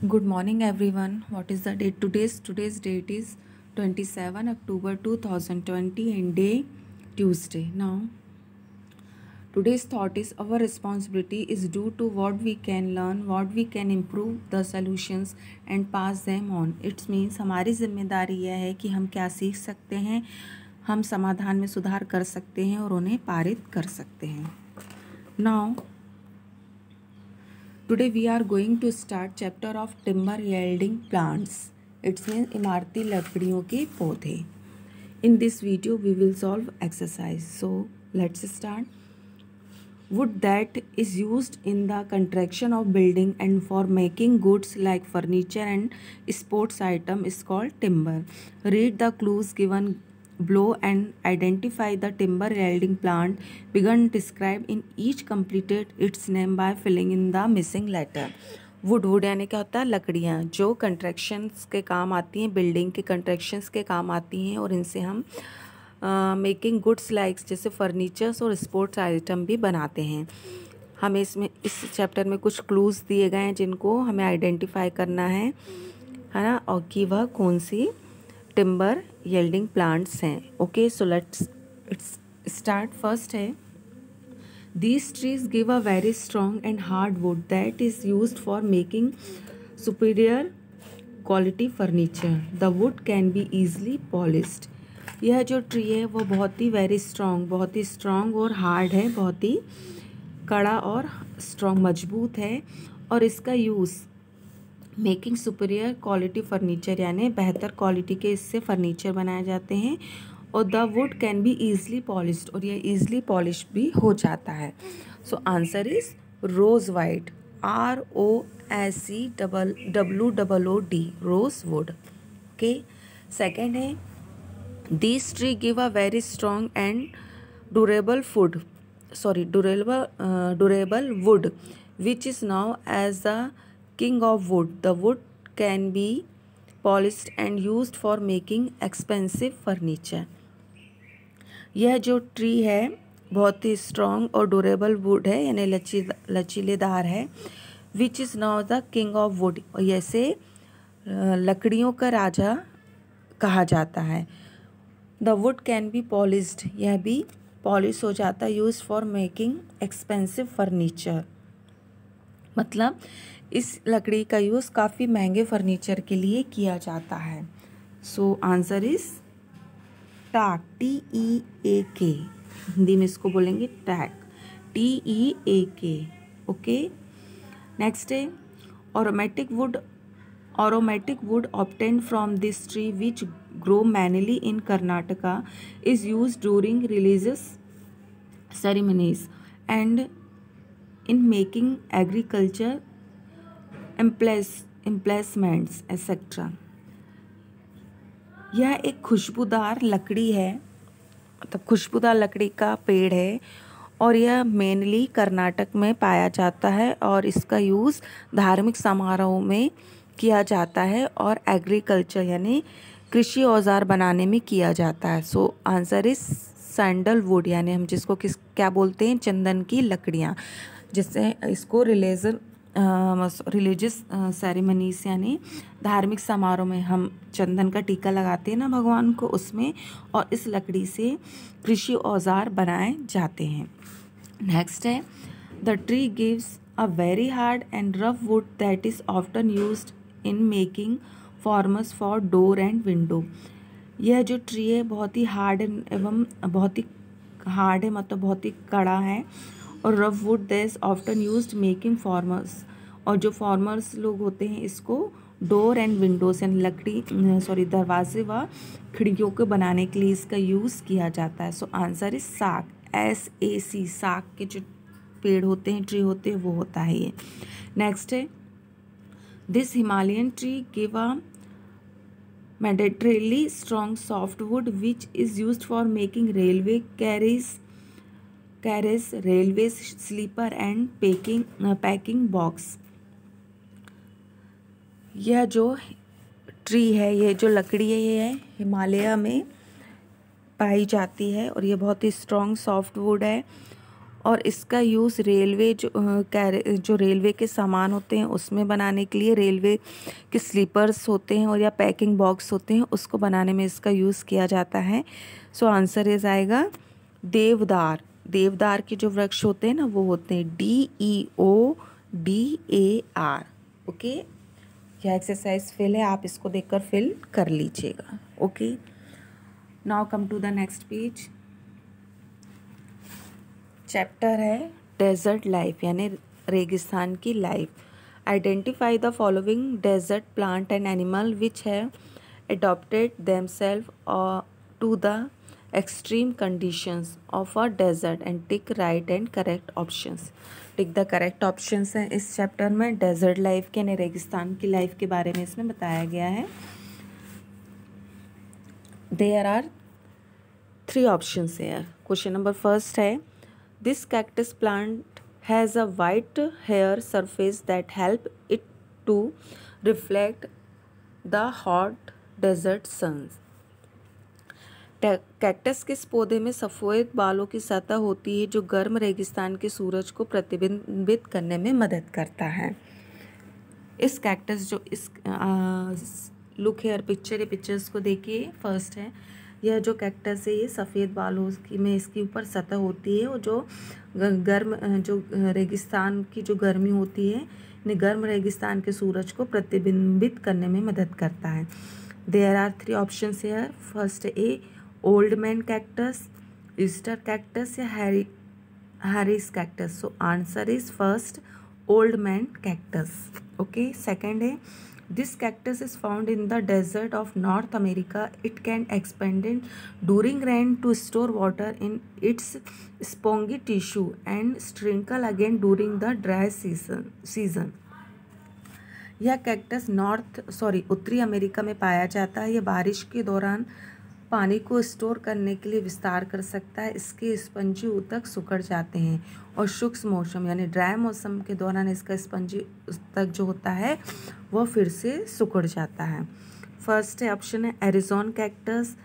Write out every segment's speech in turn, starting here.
Good morning, everyone. What is the date? Today's date is 27 October 2020 and day Tuesday. Now, today's thought is our responsibility is due to what we can learn, what we can improve the solutions and pass them on. It means हमारी जिम्मेदारी यह है कि हम क्या सीख सकते हैं, हम समाधान में सुधार कर सकते हैं और उन्हें पारित कर सकते हैं. Now, today we are going to start chapter of timber yielding plants. It means इमारती लकड़ियों के पौधे. In this video we will solve exercise. So let's start. Wood that is used in the construction of building and for making goods like furniture and sports item is called timber. Read the clues given below and identify the timber yielding plant. Begin describe in each completed its name by filling in the missing letter. Would यानी क्या होता है? लकड़ियाँ जो constructions के काम आती हैं, बिल्डिंग के कंस्ट्रक्शंस के काम आती हैं और इनसे हम मेकिंग गुड्स लाइक्स जैसे फर्नीचर्स और स्पोर्ट्स आइटम भी बनाते हैं. हमें इस चैप्टर में कुछ क्लूज़ दिए गए हैं जिनको हमें आइडेंटिफाई करना है ना, और कि वह कौन सी टिम्बर यील्डिंग प्लांट्स हैं. Okay, so let's start. First है, these trees give a very strong and hard wood that is used for making superior quality furniture. The wood can be easily polished. यह जो tree है वो बहुत ही बहुत ही strong और हार्ड है, बहुत ही कड़ा और स्ट्रॉन्ग मजबूत है, और इसका use making superior quality furniture यानी बेहतर क्वालिटी के इससे फर्नीचर बनाए जाते हैं. और the wood can be easily polished, और यह ईजली पॉलिश भी हो जाता है. So answer is rose white, ROSEWOOD, rosewood. Okay, second है, this tree give a very strong and durable wood which is now as the king of wood. The wood can be polished and used for making expensive furniture. यह जो tree है बहुत ही strong और durable wood है यानी लचीलेदार है. विच is now the king of would, और ऐसे लकड़ियों का राजा कहा जाता है. The wood can be polished, यह भी पॉलिश हो जाता है. Use for making expensive furniture, मतलब इस लकड़ी का यूज़ काफ़ी महंगे फर्नीचर के लिए किया जाता है. So answer is teak, TEAK. Hindi में इसको बोलेंगे टैक, TEAK. ओके, नेक्स्ट है, aromatic wood obtained from this tree which grow mainly in Karnataka is used during religious ceremonies and in making agriculture emplacements etc. यह एक खुशबूदार लकड़ी है, मतलब खुशबूदार लकड़ी का पेड़ है, और यह मेनली कर्नाटक में पाया जाता है और इसका यूज़ धार्मिक समारोह में किया जाता है और एग्रीकल्चर यानी कृषि औजार बनाने में किया जाता है. सो आंसर इज सैंडलवुड, यानी हम जिसको क्या बोलते हैं, चंदन की लकड़ियाँ, जिससे इसको रिलीजियस सेरेमनीज यानी धार्मिक समारोह में हम चंदन का टीका लगाते हैं ना भगवान को, उसमें, और इस लकड़ी से कृषि औजार बनाए जाते हैं. नेक्स्ट है, the tree gives a very hard and rough would that is often used in making forms for door and window. यह जो ट्री है बहुत ही हार्ड एवं बहुत ही हार्ड है, मतलब बहुत ही कड़ा है, और rough would that often used making formers, और जो फॉर्मर्स लोग होते हैं इसको डोर एंड विंडोज यानी दरवाजे व खिड़कियों को बनाने के लिए इसका यूज़ किया जाता है. सो आंसर इज साग, SAC. साग के जो पेड़ होते हैं, ट्री होते हैं, वो होता है ये. नेक्स्ट है, this Himalayan tree give a mandatorily strong soft wood which is used for making railway carriage, railway sleeper and packing box. यह जो ट्री है, ये जो लकड़ी है, ये है हिमालय में पाई जाती है और ये बहुत ही स्ट्रॉन्ग सॉफ्ट वुड है, और इसका यूज़ रेलवे जो रेलवे के सामान होते हैं उसमें बनाने के लिए, रेलवे के स्लीपर्स होते हैं और या पैकिंग बॉक्स होते हैं उसको बनाने में इसका यूज़ किया जाता है। सो आंसर इज आएगा देवदार। देवदार के जो वृक्ष होते हैं ना वो होते हैं DEODAR। ओके, यह एक्सरसाइज फिल है, आप इसको देखकर फिल कर लीजिएगा। Okay, now come to the next page. Chapter है डेजर्ट लाइफ यानी रेगिस्तान की life. Identify the following desert plant and animal which have adopted themselves to the extreme conditions of a desert and tick right and correct options। Tick the correct options हैं इस chapter में। Desert life के यानी रेगिस्तान की life के बारे में इसमें बताया गया है। There are 3 options here। Question number first है this cactus plant has a white hair surface that help it to reflect the hot desert suns. Cactus के इस पौधे में सफ़ेद बालों की सतह होती है जो गर्म रेगिस्तान के सूरज को प्रतिबिंबित करने में मदद करता है। इस कैक्टस जो इस लुक हेयर पिक्चर, ये पिक्चर्स को देखिए। फर्स्ट है यह जो कैक्टस है ये सफ़ेद बालों की में इसके ऊपर सतह होती है और जो गर्म जो रेगिस्तान की जो गर्मी होती है गर्म रेगिस्तान के सूरज को प्रतिबिंबित करने में मदद करता है। There are 3 options here. First a old man cactus, Easter cactus या Harris cactus. So answer is first old man cactus. Okay, second है this cactus is found in the desert of North America. It can expand during rain to store water in its spongy tissue and shrink again during the dry season. यह cactus उत्तरी America में पाया जाता है। यह बारिश के दौरान पानी को स्टोर करने के लिए विस्तार कर सकता है। इसके स्पंजी ऊतक सिकुड़ जाते हैं और शुष्क मौसम यानी ड्राई मौसम के दौरान इसका स्पंजी ऊतक जो होता है वह फिर से सिकुड़ जाता है। फर्स्ट ऑप्शन है Arizona cactus,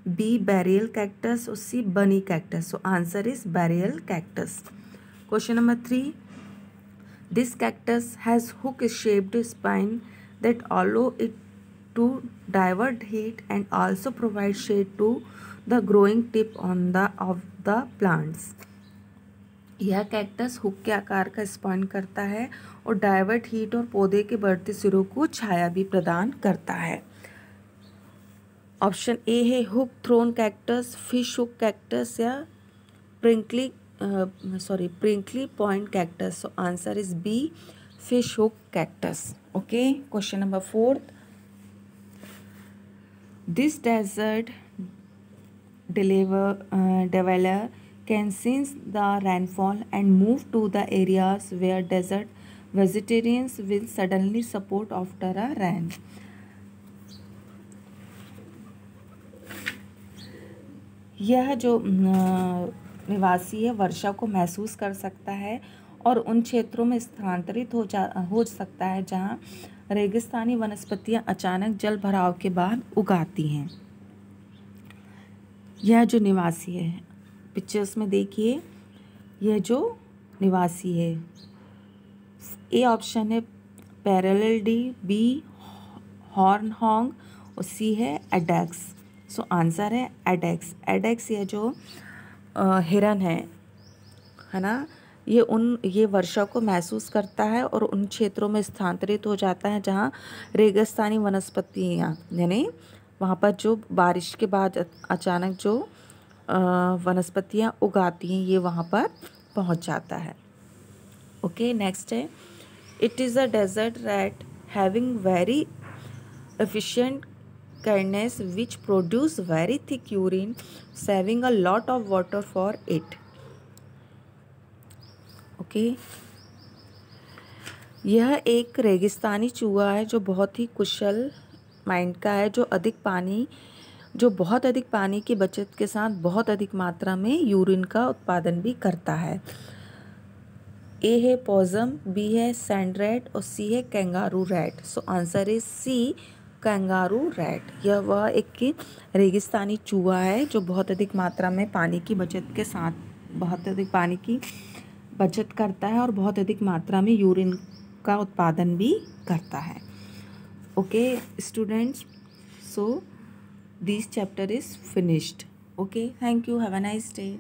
B barrel cactus और C bunny cactus. So answer is barrel cactus. Question number 3 this cactus has hook shaped spine that allow it to divert heat and also provide shade to the growing tip of the plants। यह cactus hook के आकार का spine करता है और divert heat और पौधे के बढ़ते सिरों को छाया भी प्रदान करता है। ऑप्शन ए है hook thorn cactus, fish hook cactus या prickly point cactus. So answer is B fish hook cactus. Okay, question number 4 this desert dweller can sense the rainfall and move to the areas where desert vegetarians will suddenly support after a rain। यह जो निवासी है वर्षा को महसूस कर सकता है और उन क्षेत्रों में स्थानांतरित हो सकता है जहां रेगिस्तानी वनस्पतियां अचानक जल भराव के बाद उगाती हैं। यह जो निवासी है पिक्चर्स में देखिए, यह जो निवासी है ए ऑप्शन है पैरेलडी, बी हॉर्नहॉन्ग और सी है एडेक्स। सो आंसर है एडेक्स। एडेक्स यह जो हिरन है ना, ये वर्षा को महसूस करता है और उन क्षेत्रों में स्थानांतरित हो जाता है जहाँ रेगिस्तानी वनस्पतियाँ यानी वहाँ पर जो बारिश के बाद अचानक जो वनस्पतियाँ उगाती हैं ये वहाँ पर पहुँच जाता है। ओके, नेक्स्ट है it is a desert rat having very efficient kindness which produce very thick urine saving a lot of water for it। Okay, यह एक रेगिस्तानी चूहा है जो बहुत ही कुशल माइंड का है जो बहुत अधिक पानी की बचत के साथ बहुत अधिक मात्रा में यूरिन का उत्पादन भी करता है। ए है पॉजम, बी है सैंड रैट और सी है kangaroo rat. So answer is C kangaroo rat. यह वह एक रेगिस्तानी चूहा है जो बहुत अधिक मात्रा में पानी की बचत के साथ बहुत अधिक पानी की बचत करता है और बहुत अधिक मात्रा में यूरिन का उत्पादन भी करता है। Okay students, so this chapter is finished. Okay, thank you, have a nice day.